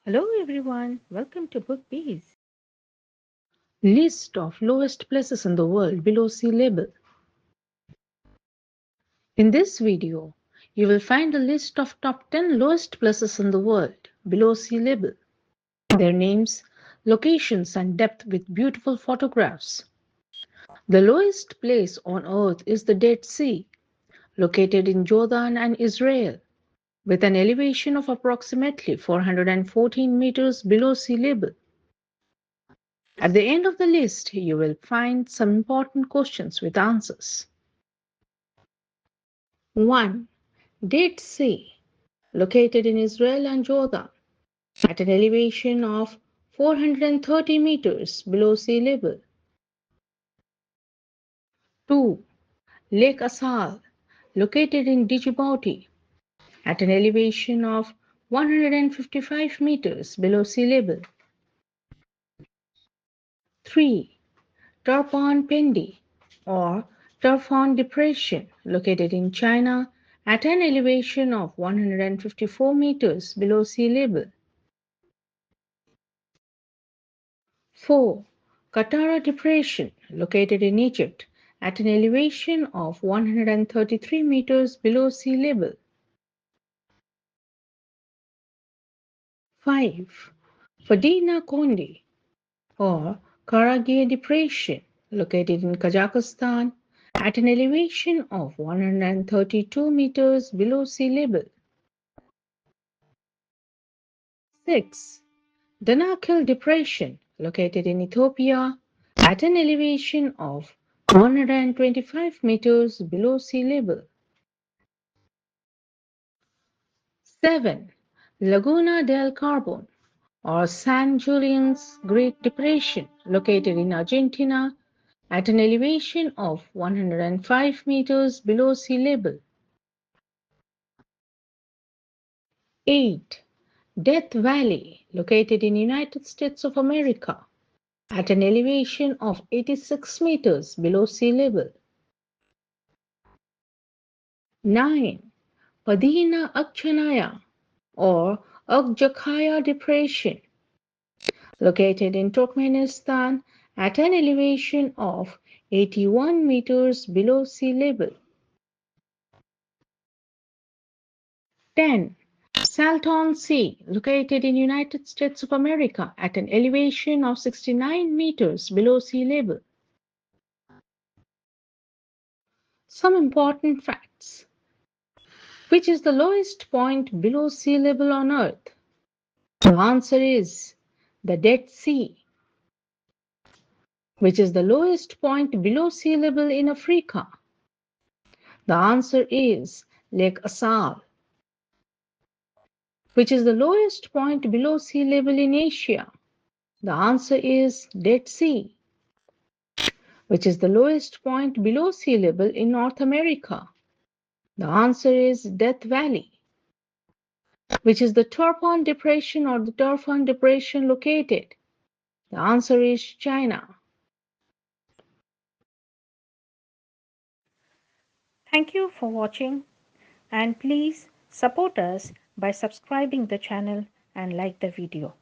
Hello everyone, welcome to Book Bees. List of lowest places in the world below sea level. In this video, you will find a list of top 10 lowest places in the world below sea level. Their names, locations and depth with beautiful photographs. The lowest place on earth is the Dead Sea, located in Jordan and Israel, with an elevation of approximately 414 meters below sea level. At the end of the list, you will find some important questions with answers. 1. Dead Sea, located in Israel and Jordan, at an elevation of 430 meters below sea level. 2. Lake Assal, located in Djibouti, at an elevation of 155 meters below sea level. 3. Turpan Pendi, or Turfan Depression, located in China at an elevation of 154 meters below sea level. 4. Qattara Depression, located in Egypt at an elevation of 133 meters below sea level. 5. Fadina Kondi, or Karagay Depression, located in Kazakhstan at an elevation of 132 meters below sea level. 6. Danakil Depression, located in Ethiopia at an elevation of 125 meters below sea level. 7. Laguna del Carbon, or San Julian's Great Depression, located in Argentina at an elevation of 105 meters below sea level. 8. Death Valley, located in United States of America at an elevation of 86 meters below sea level. 9. Padina Akchanaya, or Akjakaya Depression, located in Turkmenistan at an elevation of 81 meters below sea level. 10. Salton Sea, located in United States of America at an elevation of 69 meters below sea level. Some important facts. Which is the lowest point below sea level on Earth? The answer is the Dead Sea. Which is the lowest point below sea level in Africa? The answer is Lake Assal. Which is the lowest point below sea level in Asia? The answer is Dead Sea. Which is the lowest point below sea level in North America? The answer is Death Valley. Which is the Turpan Depression or the Turfan Depression located? The answer is China. Thank you for watching, and please support us by subscribing the channel and like the video.